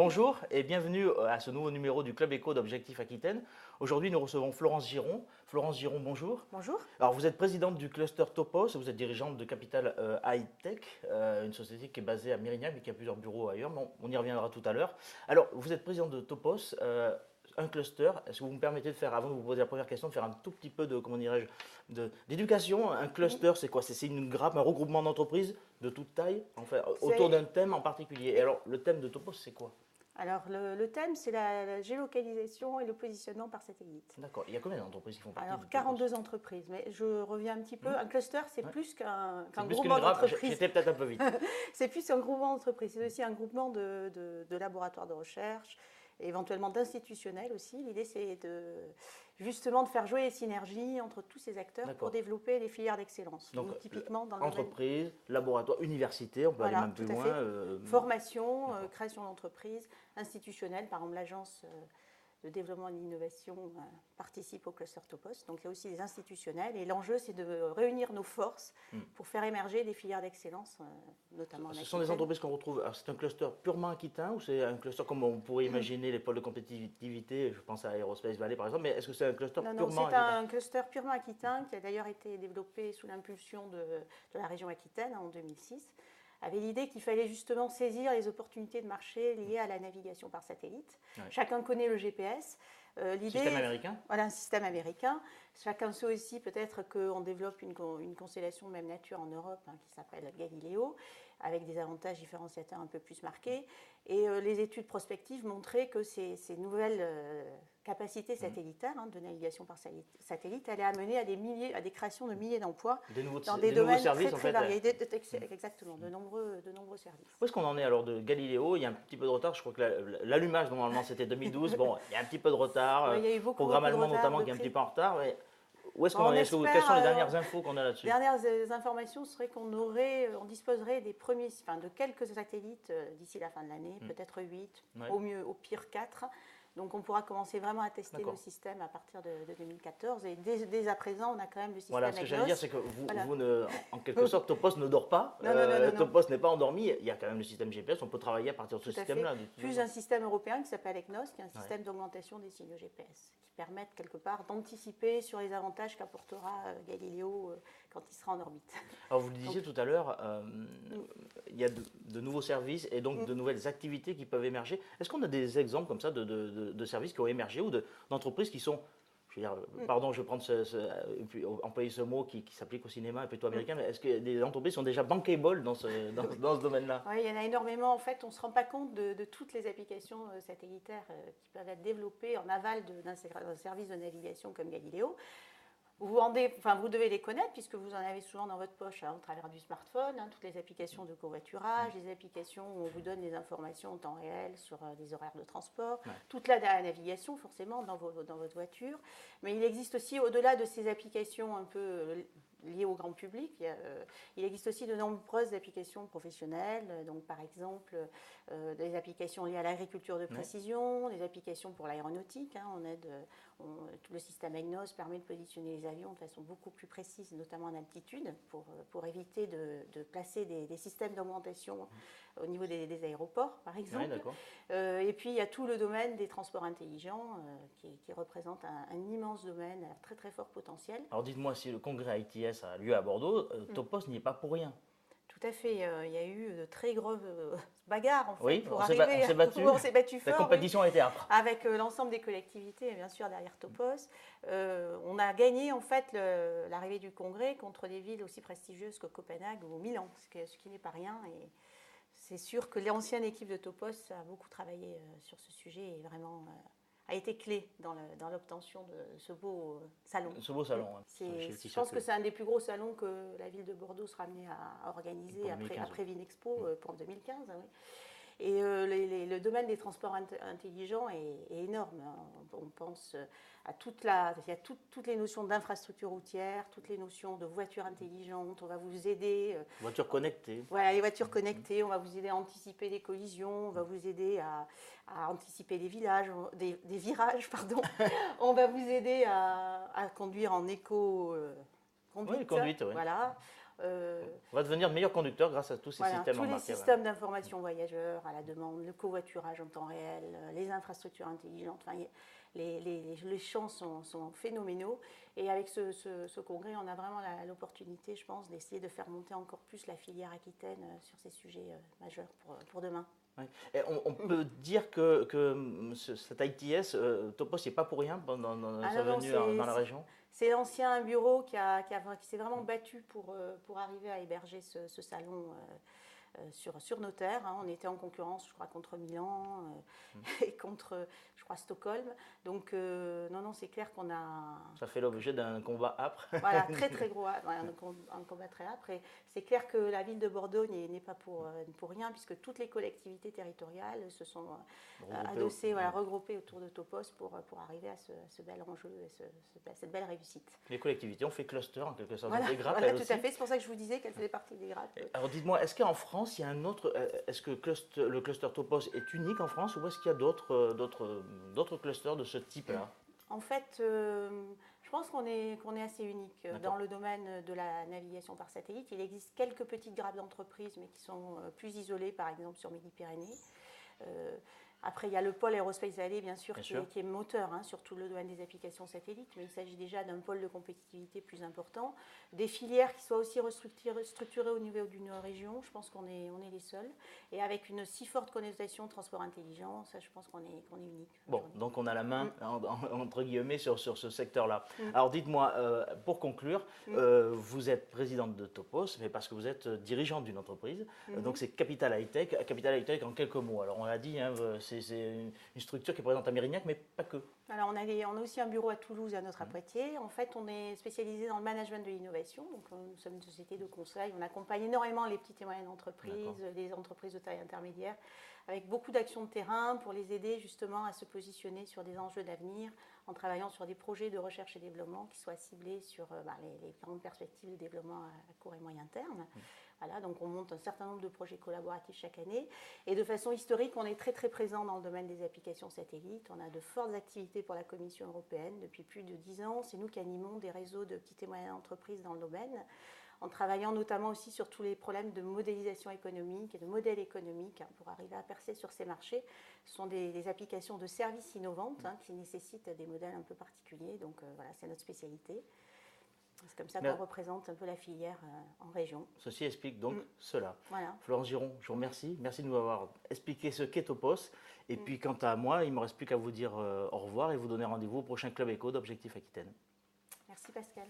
Bonjour et bienvenue à ce nouveau numéro du Club Éco d'Objectif Aquitaine. Aujourd'hui, nous recevons Florence Giron. Florence Giron, bonjour. Bonjour. Alors, vous êtes présidente du cluster Topos, vous êtes dirigeante de Capital High Tech, une société qui est basée à Mérignac mais qui a plusieurs bureaux ailleurs. Bon, on y reviendra tout à l'heure. Alors, vous êtes présidente de Topos, un cluster. Est-ce que vous me permettez de faire, avant de vous poser la première question, de faire un tout petit peu de, comment dirais-je, d'éducation? Un cluster, c'est quoi? C'est une grappe, un regroupement d'entreprises de toute taille, enfin, autour d'un thème en particulier. Et alors, le thème de Topos, c'est quoi? Alors, le thème, c'est la géolocalisation et le positionnement par satellite. D'accord. Il y a combien d'entreprises qui font partie Alors, de 42 entreprises, mais je reviens un petit peu. Un cluster, c'est plus qu'un plus groupement qu'une grappe. d'entreprises. J'étais peut-être un peu vite. C'est plus qu'un groupement d'entreprises. C'est aussi un groupement de laboratoires de recherche, et éventuellement d'institutionnels aussi. L'idée, c'est justement de faire jouer les synergies entre tous ces acteurs pour développer les filières d'excellence. Donc, typiquement dans le entreprise, laboratoire, université, on peut aller même plus loin. Formation, création d'entreprise, institutionnelle, par exemple l'agence de développement et d'innovation participe au cluster Topos. Donc il y a aussi des institutionnels et l'enjeu c'est de réunir nos forces pour faire émerger des filières d'excellence, notamment en Aquitaine. Ce sont des entreprises qu'on retrouve, alors c'est un cluster purement aquitain ou c'est un cluster comme on pourrait imaginer les pôles de compétitivité, je pense à Aerospace Valley par exemple, mais est-ce que c'est un cluster purement aquitain? Non, c'est un cluster purement aquitain qui a d'ailleurs été développé sous l'impulsion de la région Aquitaine en 2006. Avait l'idée qu'il fallait justement saisir les opportunités de marché liées à la navigation par satellite. Ouais. Chacun connaît le GPS. Système américain. Voilà, un système américain. Chacun sait aussi peut-être qu'on développe une constellation de même nature en Europe qui s'appelle Galileo, avec des avantages différenciateurs un peu plus marqués. Et les études prospectives montraient que ces nouvelles capacités satellitaires de navigation par satellite allaient amener à des créations de milliers d'emplois dans des domaines très variés. Exactement, de nombreux services. Où est-ce qu'on en est alors de Galileo? Il y a un petit peu de retard. Je crois que l'allumage, normalement, c'était 2012. Bon, il y a un petit peu de retard. Il y a eu Programme allemand, notamment, qui est un petit peu en retard. Mais où est-ce qu'on en est? Quelles sont les dernières infos qu'on a là-dessus? Les dernières informations seraient on disposerait de quelques satellites d'ici la fin de l'année, peut-être 8, au pire 4. Donc on pourra commencer vraiment à tester le système à partir de 2014. Et dès à présent, on a quand même le système Voilà, ce que j'allais dire, c'est que vous en quelque Donc, sorte, Topos ne dort pas. Non. Topos n'est pas endormi. Il y a quand même le système GPS. On peut travailler à partir de ce système-là. Plus un système européen qui s'appelle EGNOS, qui est un système d'augmentation des signaux GPS, qui permettent quelque part d'anticiper sur les avantages qu'apportera Galileo quand il sera en orbite. Alors vous le disiez tout à l'heure, il y a de nouveaux services et donc de nouvelles activités qui peuvent émerger. Est-ce qu'on a des exemples comme ça de services qui ont émergé ou d'entreprises qui sont, je veux dire, pardon, je vais prendre employer ce mot qui s'applique au cinéma et plutôt américain, mais est-ce que des entreprises sont déjà bankable dans ce domaine-là? Oui, il y en a énormément. En fait, on ne se rend pas compte de toutes les applications satellitaires qui peuvent être développées en aval d'un service de navigation comme Galileo. Vous devez les connaître puisque vous en avez souvent dans votre poche au travers du smartphone, toutes les applications de covoiturage, les applications où on vous donne des informations en temps réel sur les horaires de transport, toute la navigation forcément dans votre voiture. Mais il existe aussi, au-delà de ces applications un peu liées au grand public, il existe aussi de nombreuses applications professionnelles, donc par exemple des applications liées à l'agriculture de précision, des applications pour l'aéronautique. Tout le système EGNOS permet de positionner les avions de façon beaucoup plus précise, notamment en altitude, pour éviter de placer des systèmes d'augmentation au niveau des aéroports, par exemple. Et puis il y a tout le domaine des transports intelligents qui représente un immense domaine à très très fort potentiel. Alors dites-moi, si le congrès ITS a lieu à Bordeaux, Topos n'y est pas pour rien. Tout à fait. Il y a eu de très grosses bagarres en fait, oui, pour arriver. On s'est battu fort. La compétition a été âpre. Avec l'ensemble des collectivités, bien sûr, derrière Topos. On a gagné en fait l'arrivée du congrès contre des villes aussi prestigieuses que Copenhague ou Milan, ce qui n'est pas rien. Et c'est sûr que l'ancienne équipe de Topos a beaucoup travaillé sur ce sujet et vraiment a été clé dans l'obtention de ce beau salon. Ce beau salon, je pense que c'est un des plus gros salons que la ville de Bordeaux sera amenée à organiser après Vinexpo pour 2015. Oui. Et le domaine des transports intelligents est énorme. On pense à toutes les notions d'infrastructure routière, toutes les notions de voitures intelligentes. On va vous aider. Voitures connectées. Voilà, les voitures connectées. On va vous aider à anticiper les collisions. On va vous aider à anticiper des virages. On va vous aider à conduire en éco. Conduite, oui. Voilà. On va devenir meilleur conducteur grâce à tous ces Voilà, systèmes tous les embarqués. systèmes d'information voyageurs à la demande, le covoiturage en temps réel, les infrastructures intelligentes, enfin, les champs sont phénoménaux. Et avec ce congrès, on a vraiment l'opportunité, je pense, d'essayer de faire monter encore plus la filière aquitaine sur ces sujets majeurs pour demain. Ouais. Et on peut dire que cet ITS, Topos, il n'est pas pour rien dans sa venue dans la région. C'est l'ancien bureau qui s'est vraiment battu pour arriver à héberger ce salon sur nos terres. Hein. On était en concurrence, je crois, contre Milan et contre, je crois, Stockholm. Donc, non, c'est clair qu'on a... Ça fait l'objet d'un combat âpre. Voilà, très, très gros, un combat très âpre. Et c'est clair que la ville de Bordeaux n'est pas pour rien, puisque toutes les collectivités territoriales se sont adossées, regroupées autour de Topos pour arriver à ce bel enjeu et cette belle réussite. Les collectivités ont fait cluster, en quelque sorte, voilà, des grappes. Voilà, tout à fait. C'est pour ça que je vous disais qu'elle faisait partie des grappes. Alors, dites-moi, est-ce qu'en France, il y a un autre... Est-ce que le cluster Topos est unique en France, ou est-ce qu'il y a d'autres clusters de ce type-là? En fait, je pense qu'on est assez unique dans le domaine de la navigation par satellite. Il existe quelques petites grappes d'entreprises, mais qui sont plus isolées, par exemple sur Midi-Pyrénées. Après, il y a le pôle Aerospace Valley, bien sûr, qui est moteur sur tout le domaine des applications satellites, mais il s'agit déjà d'un pôle de compétitivité plus important. Des filières qui soient aussi structurées au niveau d'une région, je pense qu'on est les seuls. Et avec une si forte connotation transport intelligent, ça, je pense qu'on est unique. Bon, donc on a la main, entre guillemets, sur ce secteur-là. Alors dites-moi, pour conclure, vous êtes présidente de Topos, mais parce que vous êtes dirigeante d'une entreprise, donc c'est Capital High-Tech. Capital High-Tech, en quelques mots. Alors on l'a dit, c'est une structure qui est présente à Mérignac, mais pas que. Alors on a aussi un bureau à Toulouse et un autre à Poitiers. En fait, on est spécialisé dans le management de l'innovation. Donc nous sommes une société de conseil. On accompagne énormément les petites et moyennes entreprises, les entreprises de taille intermédiaire, avec beaucoup d'actions de terrain pour les aider justement à se positionner sur des enjeux d'avenir, en travaillant sur des projets de recherche et développement qui soient ciblés sur les grandes perspectives de développement à court et moyen terme. Voilà, donc on monte un certain nombre de projets collaboratifs chaque année. Et de façon historique, on est très très présent dans le domaine des applications satellites. On a de fortes activités pour la Commission européenne depuis plus de 10 ans. C'est nous qui animons des réseaux de petites et moyennes entreprises dans le domaine, en travaillant notamment aussi sur tous les problèmes de modélisation économique et de modèles économiques pour arriver à percer sur ces marchés. Ce sont des applications de services innovantes qui nécessitent des modèles un peu particuliers. Donc voilà, c'est notre spécialité. C'est comme ça qu'on représente un peu la filière en région. Ceci explique donc cela. Voilà. Florence Giron, je vous remercie. Merci de nous avoir expliqué ce qu'est Topos. Et puis quant à moi, il ne me reste plus qu'à vous dire au revoir et vous donner rendez-vous au prochain Club Éco d'Objectif Aquitaine. Merci Pascal.